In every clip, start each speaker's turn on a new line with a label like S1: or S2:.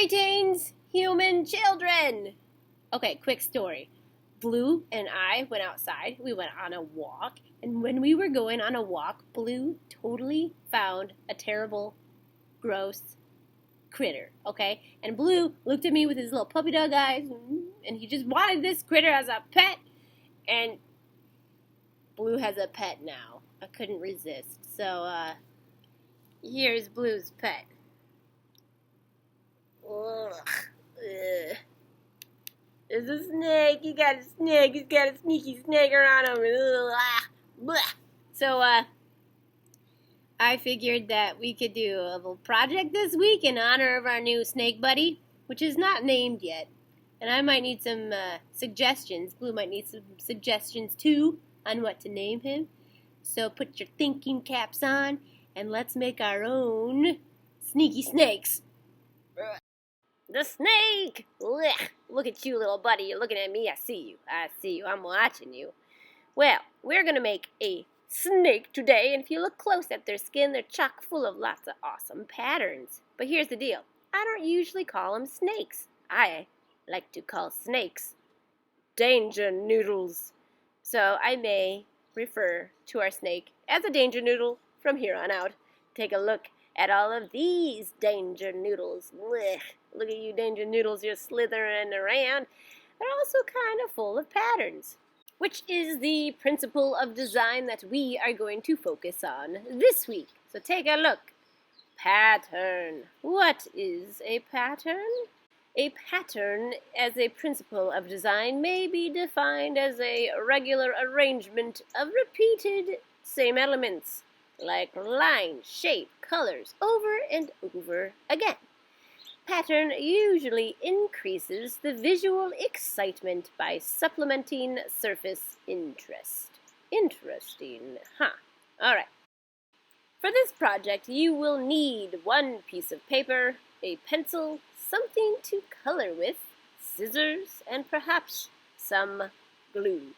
S1: Greetings, human children! Okay, quick story. Blue and I went outside. We went on a walk. And when we were going on a walk, Blue totally found a terrible, gross critter, okay? And Blue looked at me with his little puppy dog eyes, and he just wanted this critter as a pet. And Blue has a pet now. I couldn't resist. So, here's Blue's pet. Ugh. Ugh. There's a snake. He got a snake. He's got a sneaky snake around him. Ugh. So, I figured that we could do a little project this week in honor of our new snake buddy, which is not named yet. And I might need some suggestions. Blue might need some suggestions, too, on what to name him. So put your thinking caps on, and let's make our own sneaky snakes. The snake! Ugh. Look at you, little buddy. You're looking at me. I see you. I'm watching you. Well, we're going to make a snake today, and if you look close at their skin, they're chock full of lots of awesome patterns. But here's the deal. I don't usually call them snakes. I like to call snakes danger noodles. So I may refer to our snake as a danger noodle from here on out. Take a look at all of these danger noodles. Blech. Look at you danger noodles, you're slithering around. They're also kind of full of patterns, which is the principle of design that we are going to focus on this week. So take a look. Pattern. What is a pattern? A pattern as a principle of design may be defined as a regular arrangement of repeated same elements, like line, shape, colors, over and over again. Pattern usually increases the visual excitement by supplementing surface interest. Interesting, huh? All right. For this project, you will need one piece of paper, a pencil, something to color with, scissors, and perhaps some glue.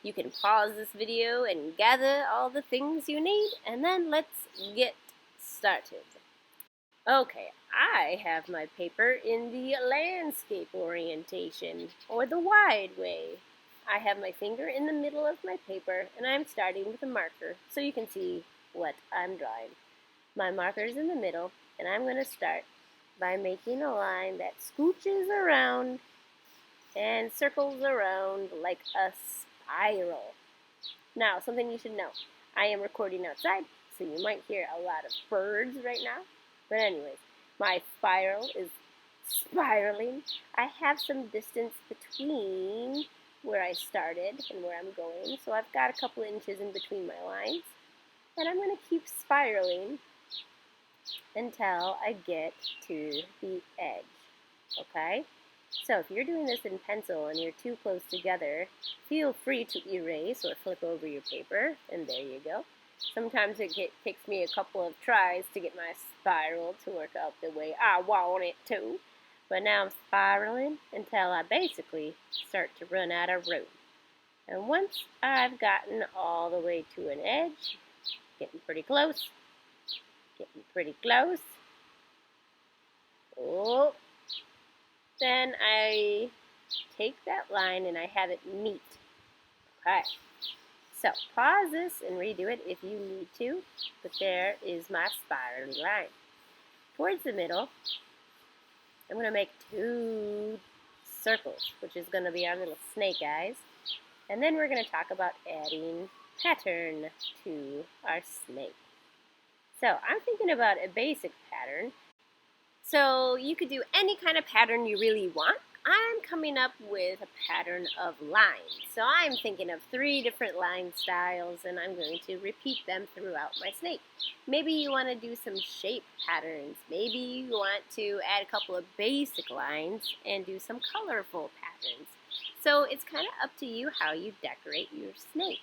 S1: You can pause this video and gather all the things you need, and then let's get started. Okay, I have my paper in the landscape orientation, or the wide way. I have my finger in the middle of my paper, and I'm starting with a marker so you can see what I'm drawing. My marker's in the middle, and I'm going to start by making a line that scooches around and circles around like a spiral. Now, something you should know. I am recording outside, so you might hear a lot of birds right now. But anyways, my spiral is spiraling. I have some distance between where I started and where I'm going, so I've got a couple inches in between my lines. And I'm going to keep spiraling until I get to the edge, okay? So if you're doing this in pencil and you're too close together, feel free to erase or flip over your paper, and there you go. Sometimes it takes me a couple of tries to get my spiral to work out the way I want it to. But now I'm spiraling until I basically start to run out of room. And once I've gotten all the way to an edge, getting pretty close, oh, then I take that line and I have it meet. Okay. So, pause this and redo it if you need to, but there is my spiraling line. Towards the middle, I'm going to make 2 circles, which is going to be our little snake eyes. And then we're going to talk about adding pattern to our snake. So, I'm thinking about a basic pattern. So, you could do any kind of pattern you really want. I'm coming up with a pattern of lines. So I'm thinking of 3 different line styles, and I'm going to repeat them throughout my snake. Maybe you want to do some shape patterns. Maybe you want to add a couple of basic lines and do some colorful patterns. So it's kind of up to you how you decorate your snake.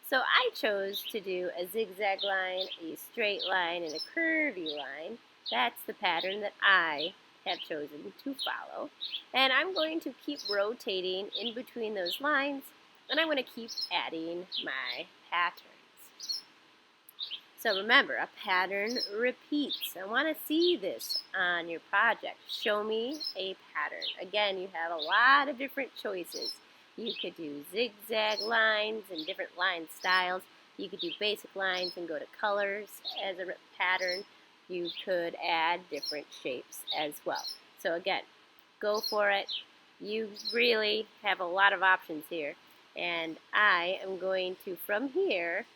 S1: So I chose to do a zigzag line, a straight line, and a curvy line. That's the pattern that I have chosen to follow, and I'm going to keep rotating in between those lines, and I'm going to keep adding my patterns. So remember, a pattern repeats. I want to see this on your project. Show me a pattern. Again, you have a lot of different choices. You could do zigzag lines and different line styles. You could do basic lines and go to colors as a pattern. You could add different shapes as well. So again, go for it. You really have a lot of options here. And I am going to, from here,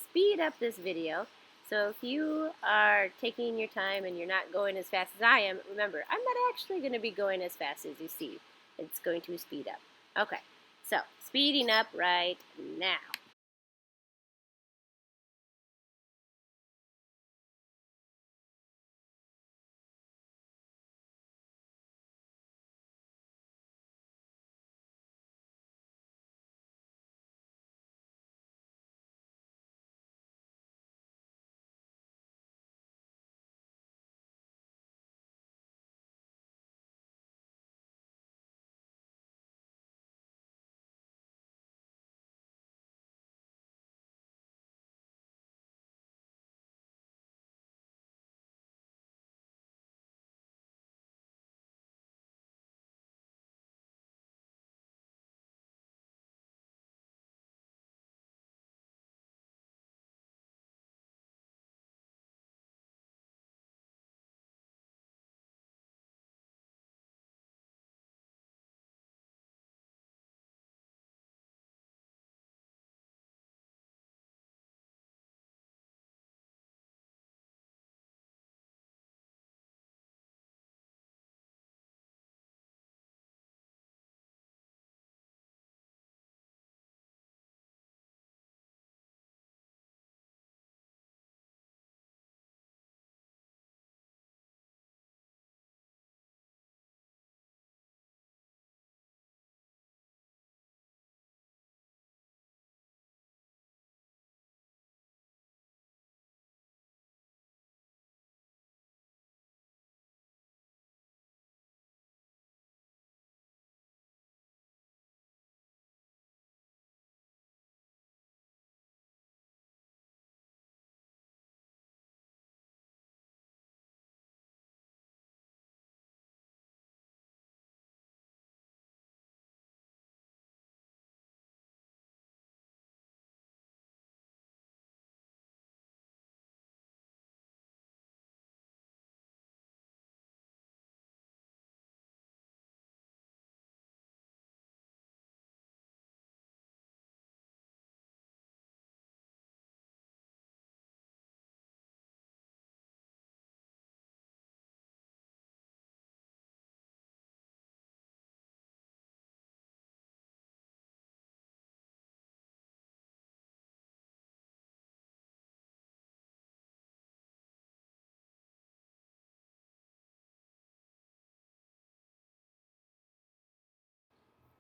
S1: speed up this video. So if you are taking your time and you're not going as fast as I am, remember, I'm not actually going to be going as fast as you see. It's going to speed up. Okay, so speeding up right now.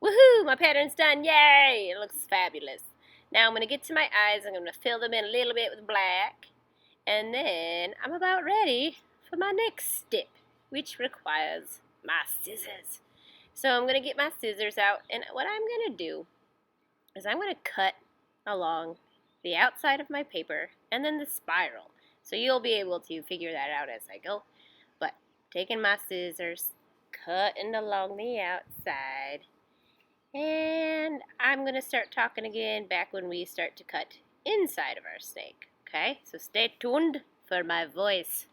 S1: Woohoo! My pattern's done. Yay! It looks fabulous. Now I'm going to get to my eyes. I'm going to fill them in a little bit with black. And then I'm about ready for my next step, which requires my scissors. So I'm going to get my scissors out. And what I'm going to do is I'm going to cut along the outside of my paper and then the spiral. So you'll be able to figure that out as I go. But taking my scissors, cutting along the outside. And I'm going to start talking again back when we start to cut inside of our snake. Okay, so stay tuned for my voice.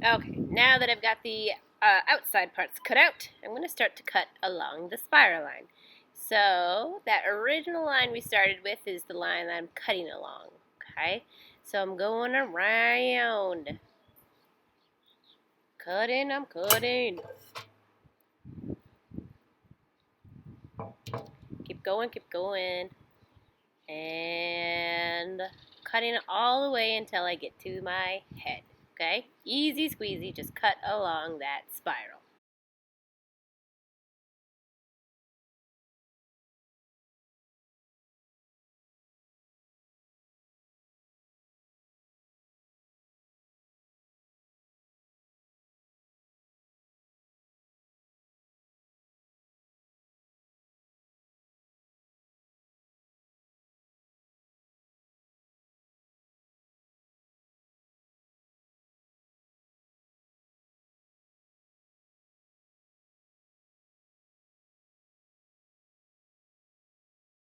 S1: Okay, now that I've got the outside parts cut out, I'm going to start to cut along the spiral line. So that original line we started with is the line that I'm cutting along. Okay, so I'm going around, I'm cutting. Keep going. And cutting it all the way until I get to my head. Okay? Easy squeezy, just cut along that spiral.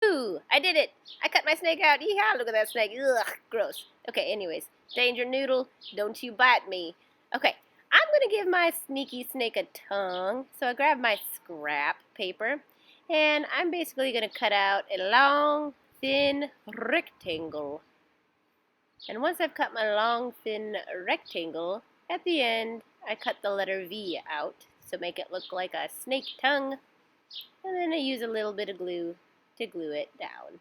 S1: Ooh, I did it. I cut my snake out. Yeehaw, look at that snake. Ugh, gross. Okay, anyways. Danger Noodle, don't you bite me. Okay, I'm going to give my sneaky snake a tongue. So I grab my scrap paper, and I'm basically going to cut out a long, thin rectangle. And once I've cut my long, thin rectangle, at the end, I cut the letter V out to make it look like a snake tongue. And then I use a little bit of glue to glue it down.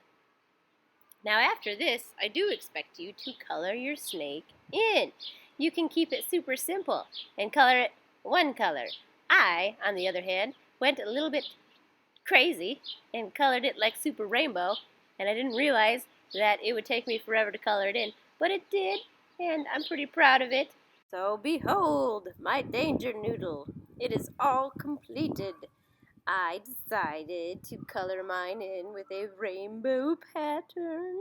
S1: Now after this, I do expect you to color your snake in. You can keep it super simple and color it one color. I, on the other hand, went a little bit crazy and colored it like Super Rainbow, and I didn't realize that it would take me forever to color it in, but it did, and I'm pretty proud of it. So behold, my danger noodle. It is all completed. I decided to color mine in with a rainbow pattern.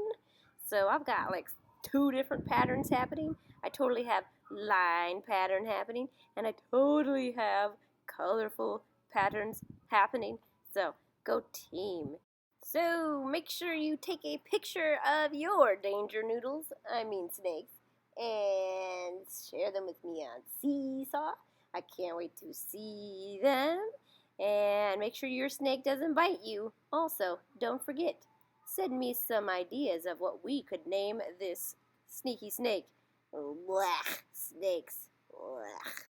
S1: So I've got like two different patterns happening. I totally have line pattern happening, and I totally have colorful patterns happening. So go team. So make sure you take a picture of your danger noodles, I mean snakes, and share them with me on Seesaw. I can't wait to see them. And make sure your snake doesn't bite you. Also, don't forget, send me some ideas of what we could name this sneaky snake. Blech, snakes. Blech.